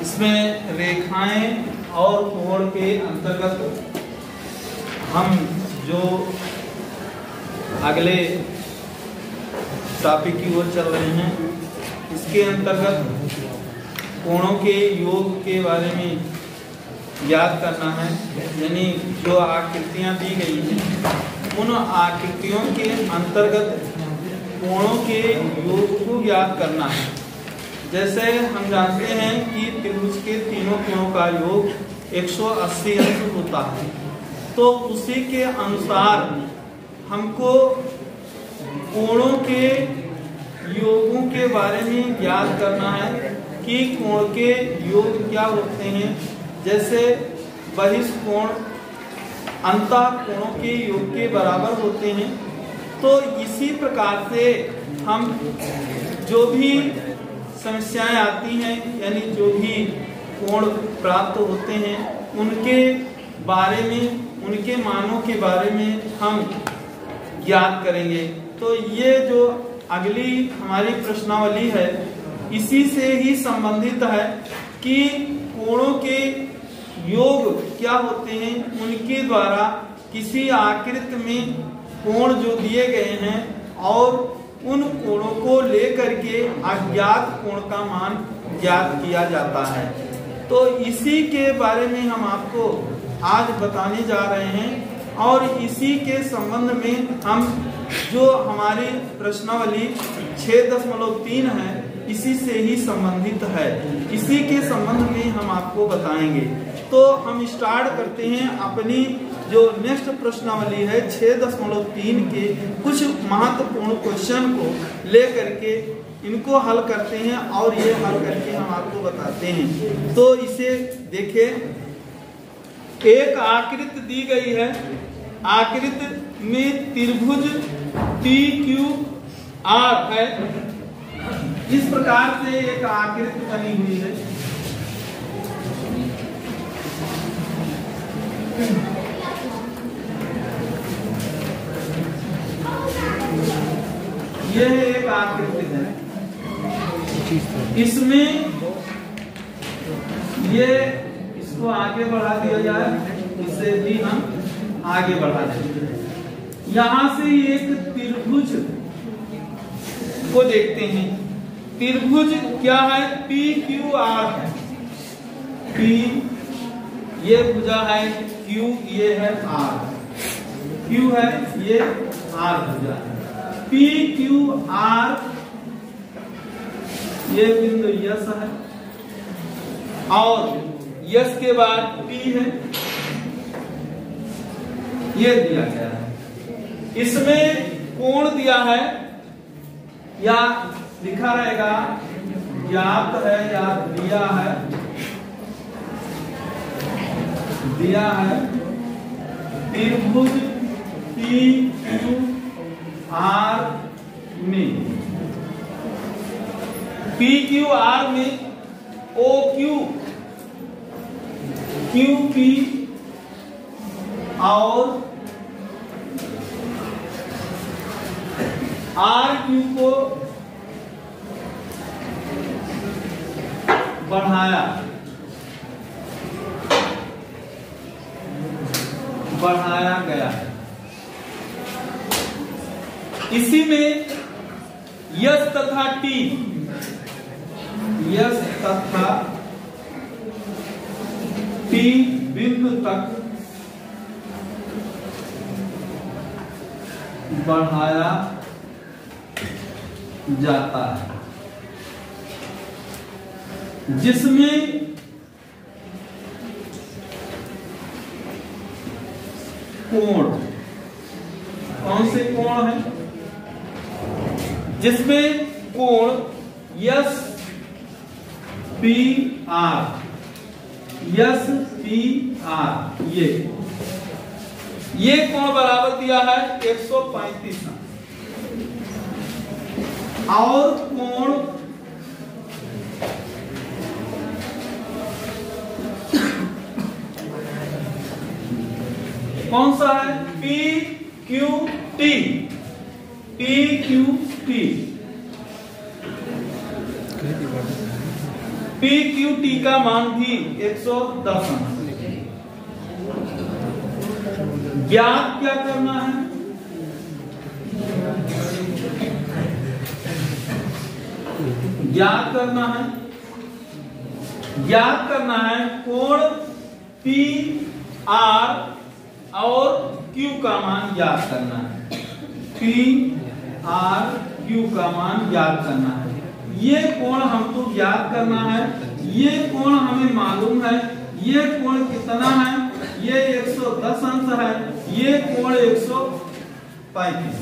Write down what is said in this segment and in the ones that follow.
इसमें रेखाएं और कोण के अंतर्गत हम जो अगले टॉपिक की ओर चल रहे हैं, इसके अंतर्गत कोणों के योग के बारे में याद करना है। यानी जो आकृतियां दी गई हैं उन आकृतियों के अंतर्गत कोणों के योग को याद करना है। जैसे हम जानते हैं कि त्रिभुज के तीनों कोणों का योग 180 अंश होता है, तो उसी के अनुसार हमको कोणों के योगों के बारे में याद करना है कि कोण के योग क्या होते हैं। जैसे बहिष्कोण अंतः कोणों के योग के बराबर होते हैं, तो इसी प्रकार से हम जो भी समस्याएं आती हैं, यानी जो भी कोण प्राप्त होते हैं, उनके बारे में, उनके मानों के बारे में हम याद करेंगे। तो ये जो अगली हमारी प्रश्नावली है, इसी से ही संबंधित है कि कोणों के योग क्या होते हैं, उनके द्वारा किसी आकृति में कोण जो दिए गए हैं और उन कोणों को लेकर के अज्ञात कोण का मान ज्ञात किया जाता है। तो इसी के बारे में हम आपको आज बताने जा रहे हैं और इसी के संबंध में हम जो हमारी प्रश्नावली 6.3 है, इसी से ही संबंधित है। इसी के संबंध में हम आपको बताएंगे। तो हम स्टार्ट करते हैं अपनी जो नेक्स्ट प्रश्नावली है 6.3 के कुछ महत्वपूर्ण क्वेश्चन को लेकर के इनको हल करते हैं और ये हल करके हम आपको बताते हैं। तो इसे देखें, एक आकृति दी गई है। आकृति में त्रिभुज PQR है। इस प्रकार से एक आकृति बनी हुई है। यह एक आकृति है। इसमें ये इसको आगे बढ़ा दिया जाए, इससे भी हम आगे बढ़ा देंगे। यहां से एक त्रिभुज को देखते हैं। त्रिभुज क्या है? PQR है। P ये भुजा है, Q ये है, R Q है, ये R भुजा है। PQR ये बिंदु यस है और यस के बाद P है, ये दिया गया है। इसमें कोण दिया है या लिखा रहेगा ज्ञात है या दिया है, दिया है। त्रिभुज PQR में, PQR में OQ, QP और RQ को बढ़ाया गया है। इसी में यस तथा टी, यस तथा टी बिंदु तक बढ़ाया जाता है, जिसमें कोण, कौन से कोण है? जिसमें कोण yes P R, yes P R, ये कोण बराबर दिया है 135 और कोण कौन सा है? PQT, PQT P Q T का मान भी 110 अंश। ज्ञात क्या करना है? ज्ञात करना है कोण पी आर और क्यू का मान ज्ञात करना है। पी आर क्यू का मान ज्ञात करना है। ये कोण हमको ज्ञात करना है। ये कोण हमें मालूम है। ये कोण कितना है? ये 110 अंश है। ये कोण 135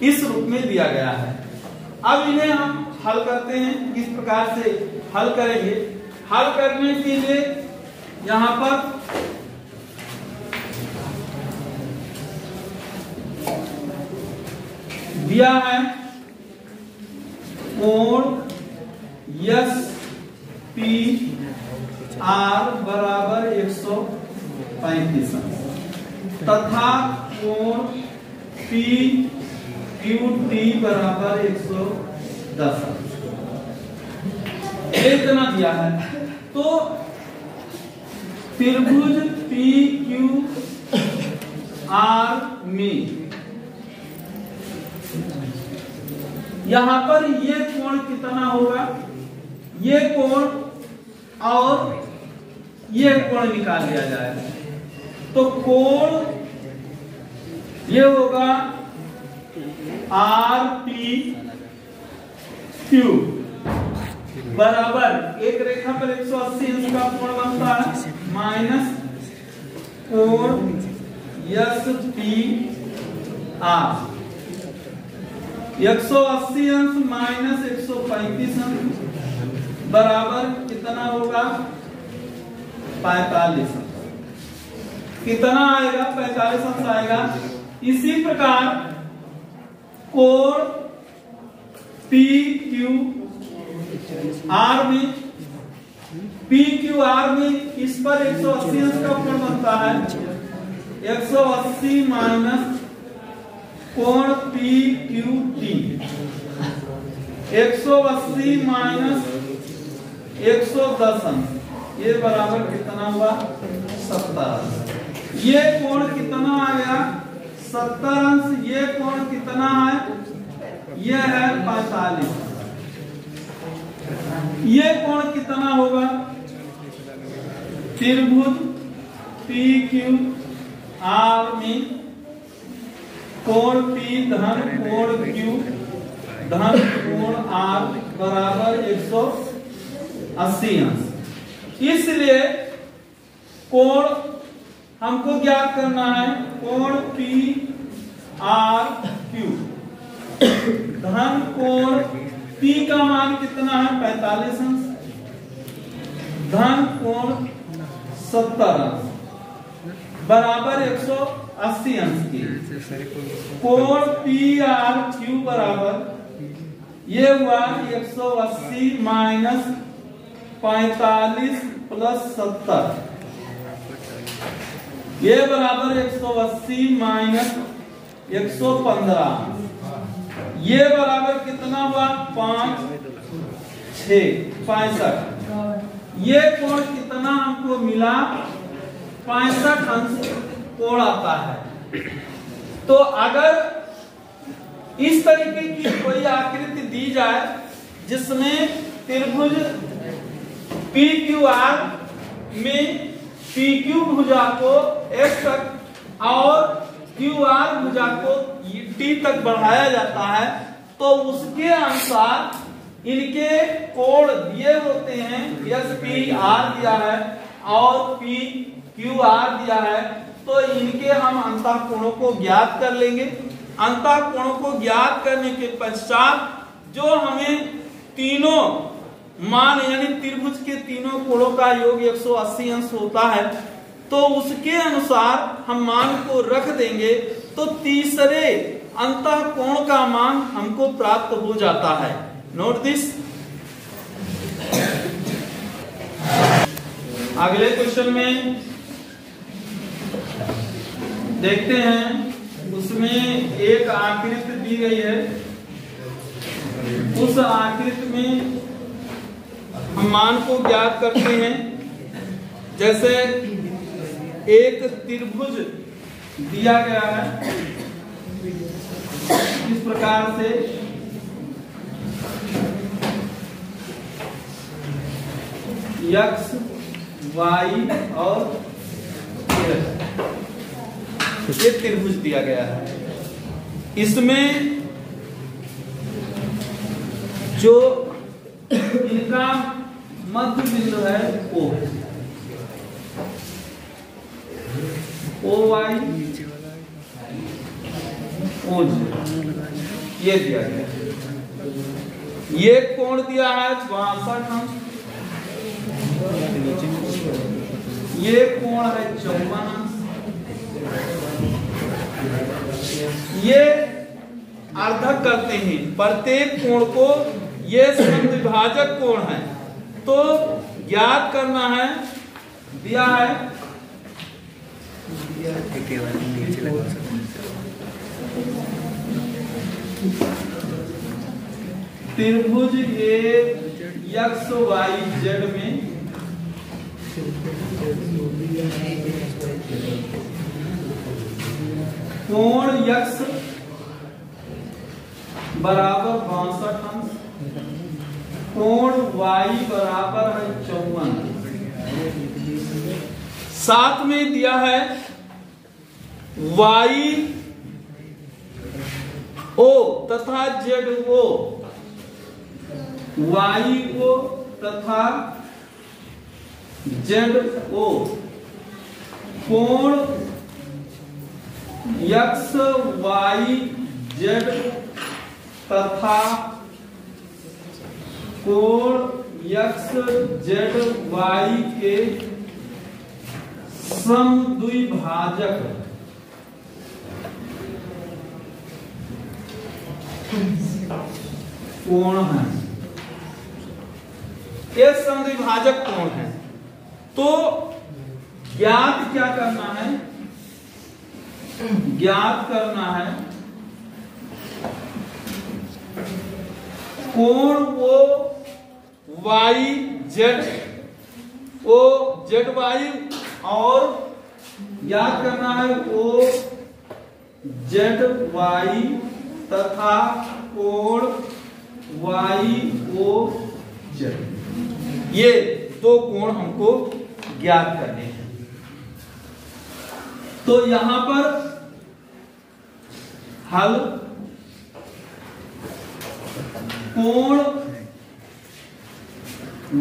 इस रूप में दिया गया है। अब इन्हें हम हल करते हैं। किस प्रकार से हल करेंगे? हल करने के लिए यहां पर दिया है कोण यस पी आर बराबर 135 तथा कोण पी क्यू टी बराबर 110। इतना दिया है। तो त्रिभुज पी क्यू आर में यहां पर ये कोण कितना होगा? ये कोण और ये कोण निकाल लिया जाए तो कोण ये होगा आर पी क्यू बराबर एक रेखा पर 180 अंश का कोण बनता है माइनस कोण यस पी आर। 180 अंश माइनस 135 अंश बराबर कितना होगा? 45 अंश। कितना आएगा? 45 अंश आएगा। इसी प्रकार कोण पी क्यू आर में इस पर 180 अंश का कोण बनता है। 180 माइनस कोण पी क्यू टी 180 माइनस 110 अंश ये बराबर कितना हुआ? 70। ये कोण कितना आ गया? 70 अंश। ये कोण कितना है? ये है 45। ये कोण कितना होगा? त्रिभुज पी क्यू आर में कोण P धन कोण Q धन कोण R बराबर 180 अंश। इसलिए कोण हमको ज्ञात करना है। कोण P R Q धन कोण P का मान कितना है? 45 अंश धन कोण 70 अंश बराबर 180 अंश की। कोण पी आर क्यू बराबर ये हुआ 180 माइनस 45 प्लस 70 ये बराबर 180 माइनस 115 ये बराबर कितना हुआ? 5 6 65। ये कोण कितना हमको मिला? 65 अंश कोण आता है। तो अगर इस तरीके की कोई आकृति दी जाए जिसमें त्रिभुज पी क्यू आर में पी क्यू भुजा को X तक और क्यू आर भुजा को T तक बढ़ाया जाता है तो उसके अनुसार इनके कोण दिए होते हैं। एस पी आर दिया है और पी क्यू आर दिया है तो इनके हम अंतः कोणों को ज्ञात कर लेंगे। अंतः कोणों को ज्ञात करने के पश्चात जो हमें तीनों मान यानी त्रिभुज के तीनों कोणों का योग 180 अंश होता है तो उसके अनुसार हम मान को रख देंगे तो तीसरे अंतः कोण का मान हमको प्राप्त हो जाता है। Note this. अगले क्वेश्चन में देखते हैं। उसमें एक आकृति दी गई है। उस आकृति में हम मान को ज्ञात करते हैं। जैसे एक त्रिभुज दिया गया है इस प्रकार से, x, y और ये त्रिभुज दिया गया है। इसमें जो इनका मध्य बिंदु है O y O ये दिया गया है। ये कोण दिया है 62 अंश, ये कोण है 54 अंश, ये अर्धक करते हैं प्रत्येक कोण को। ये समद्विभाजक कोण है, तो ज्ञात करना है। दिया है त्रिभुज x y z में कोण x बराबर 62 अंश, कोण y बराबर है 54। साथ में दिया है y o तथा z o, y o तथा z o, कोण x y z तथा कोण x z y के समद्विभाजक कोण है। ये समद्विभाजक कोण है, तो ज्ञात क्या करना है? ज्ञात करना है कोण वो y z o z y और ज्ञात करना है o z y तथा कोण y o z। ये दो कोण हमको ज्ञात करने हैं। तो यहां पर हल कोण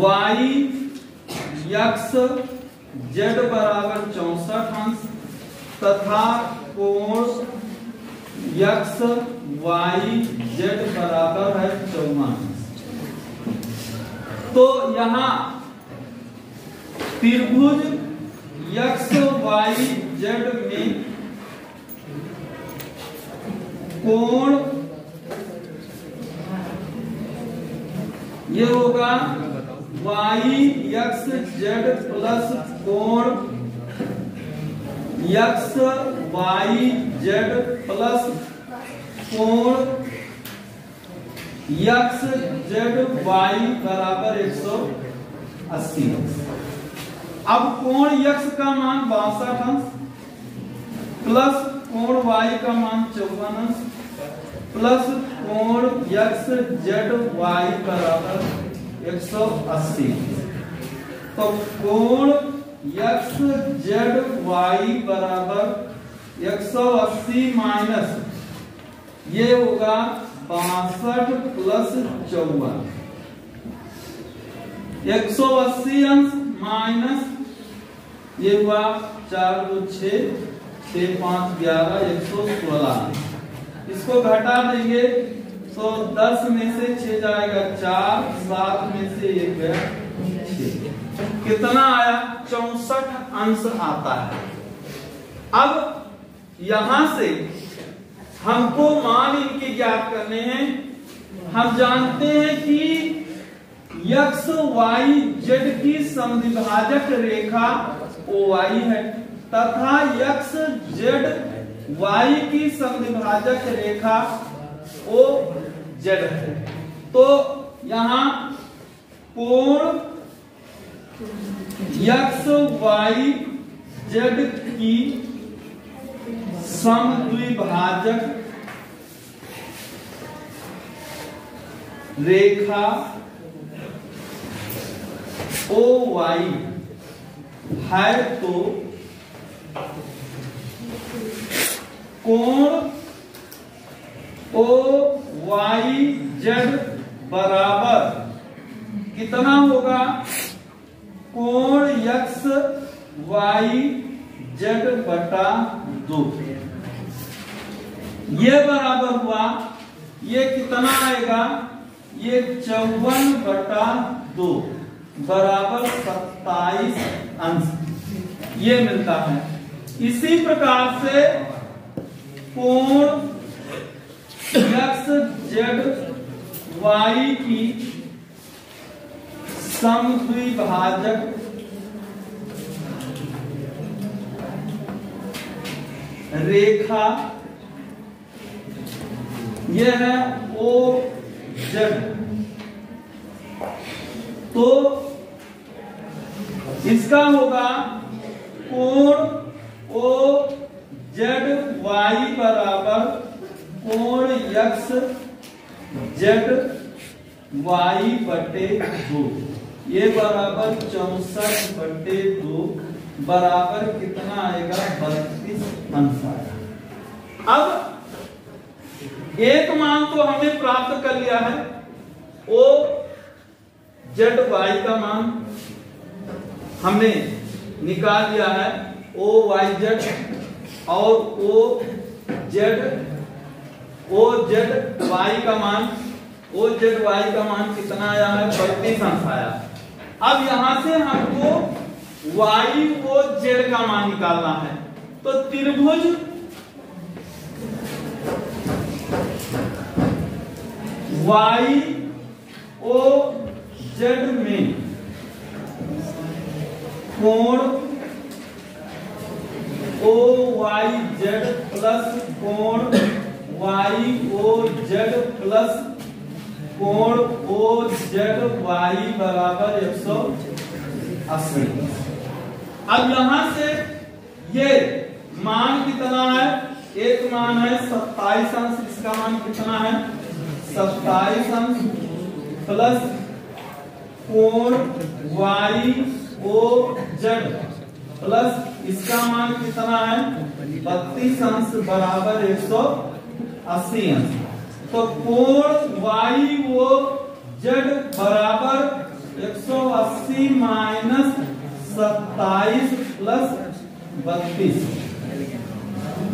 y x z बराबर 64 अंश तथा कोण x y z बराबर है 54 अंश। तो यहां त्रिभुज x y z में कोण ये होगा y x z प्लस कोण x y z प्लस कोण x z y बराबर 180। अब कोण x का मान 62 अंश प्लस कोण y का मान 54 अंश प्लस कोण x z y बराबर 180। तो कोण x z y बराबर 180 माइनस ये होगा 62 प्लस 54, 180 अंश माइनस ये हुआ 4 2 6 6 5 11 116। इसको घटा देंगे तो 10 में से 6 जाएगा 4, 7 में से 1 गया 6। कितना आया? 64 अंश आता है। अब यहां से हमको मान इनके ज्ञात करने हैं। हम जानते हैं कि x y z की समद्विभाजक रेखा OY है तथा x z y की समद्विभाजक रेखा OZ है। तो यहां कोण एक्स वाई जेड की समद्विभाजक रेखा ओ वाई है तो कोण ओ वाई जेड बराबर कितना होगा? कोण एक्स वाई जेड बटा 2। ये बराबर हुआ, ये कितना आएगा? ये 54 बटा 2 बराबर 27 अंश ये मिलता है। इसी प्रकार से कोण एक्स जेड वाई की समद्विभाजक रेखा यह है ओ जेड, तो इसका होगा कोण ओ जेड वाई बराबर कोण एक्स जेड वाई बटे 2। ये बराबर 64 बटे 2 बराबर कितना आएगा? 32 अंश आएगा। अब एक मान तो हमने प्राप्त कर लिया है, ओ जेड वाई का मान हमने निकाल लिया है, ओ वाई जेड, और ओ जेड वाई का मान, ओ जेड वाई का मान कितना आया है? 32 अंश आया। अब यहां से हमको वाई ओ जेड का मान निकालना है, तो त्रिभुज वाई ओ जेड में कोण ओ वाई जेड प्लस कोण वाई ओ जेड प्लस कोण ओ जेड वाई बराबर 180। अब यहां से ये मान कितना है? एक मान है 27 अंश, इसका मान कितना है? 27 अंश प्लस कोण वाई ओ जेड प्लस इसका मान कितना है? 32 अंश बराबर 180 अंश। तो कोण वाई ओ जेड बराबर 180 माइनस 27 प्लस 32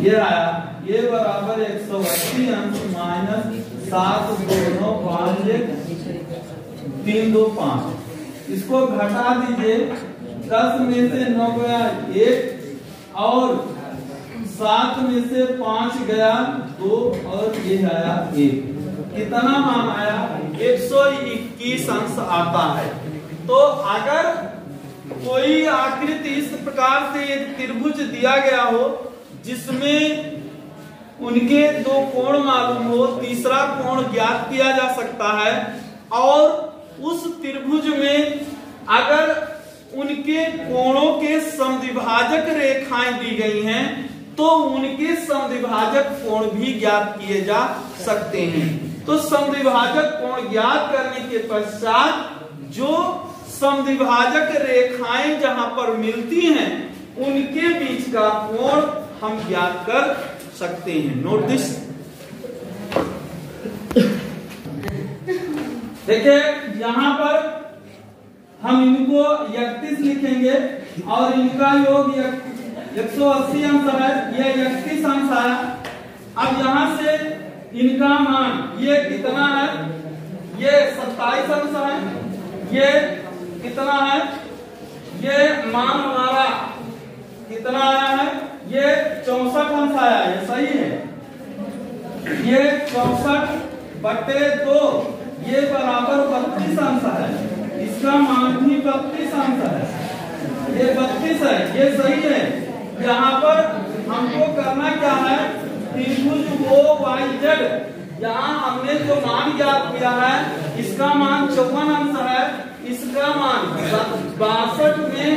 ये आया, ये बराबर 180 अंश माइनस 7 2 9 5 1 3 2 5। इसको घटा दीजिए, 10 में से 9 गया 1 और 7 में से 5 गया 2 और ये आया 1। कितना मान आया? 121 अंश आता है। तो अगर कोई आकृति इस प्रकार से एक त्रिभुज दिया गया हो जिसमें उनके दो कोण मालूम हो, तीसरा कोण ज्ञात किया जा सकता है, और उस त्रिभुज में अगर उनके कोणों के समद्विभाजक रेखाएं दी गई हैं तो उनके समद्विभाजक कोण भी ज्ञात किए जा सकते हैं। तो समद्विभाजक कोण ज्ञात करने के पश्चात जो समद्विभाजक रेखाएं जहां पर मिलती हैं उनके बीच का कोण हम ज्ञात कर सकते हैं। Note this. देखिए यहां पर हम इनको 31 लिखेंगे और इनका योग 180 अंश है, ये 31 अंश आया। अब यहां से इनका मान ये कितना है? ये 27 अंश है। ये कितना है? ये मान हमारा कितना आया है? ये 64 अंश आया। ये सही है। ये 64 बटे 2 ये बराबर 32 अंश है। इसका मान भी 32 अंश है। ये 32 है, ये सही है। यहाँ पर हमको करना क्या है? त्रिभुज ओ वाई जेड, यहाँ हमने जो मान ज्ञात किया है इसका मान 54 अंश है। इसका मान 62 में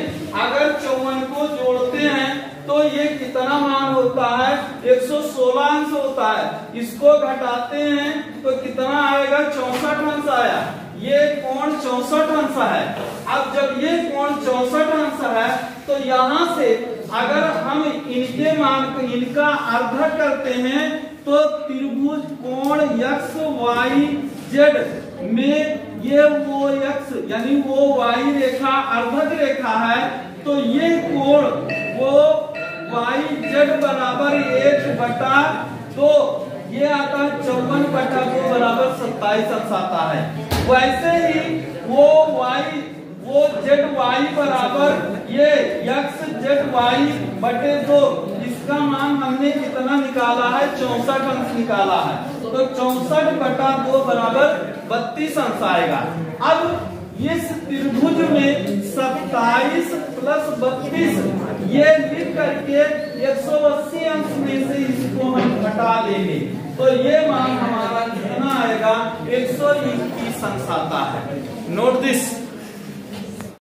अगर 54 को जोड़ते हैं तो ये कितना मान होता है? 116 अंश होता है। इसको घटाते हैं तो कितना आएगा? 64 अंश आया। ये कोण 64 अंश है। अब जब ये कोण 64 अंश है तो यहाँ से अगर हम इनके मान को इनका अर्ध करते हैं तो त्रिभुज कोण एक्स वाई जेड में ये वो एक्स यानी वो वाई रेखा अर्धक रेखा है, तो ये कोण वो वाई जेड बराबर 1/2, ये आता है 54/2 बराबर 27 अंश आता है। वैसे ही वो जेड वाई बराबर ये एक्स जेड वाई बटे 2, इसका मान हमने कितना निकाला है? 64 अंश निकाला है। तो 64/2 बराबर 32 अंश आएगा। अब इस त्रिभुज में 27 प्लस 32 ये लिख करके 180 अंश में से इसको हम घटा लेंगे तो ये मान हमारा कितना आएगा? 121 अंश आता है। Note this.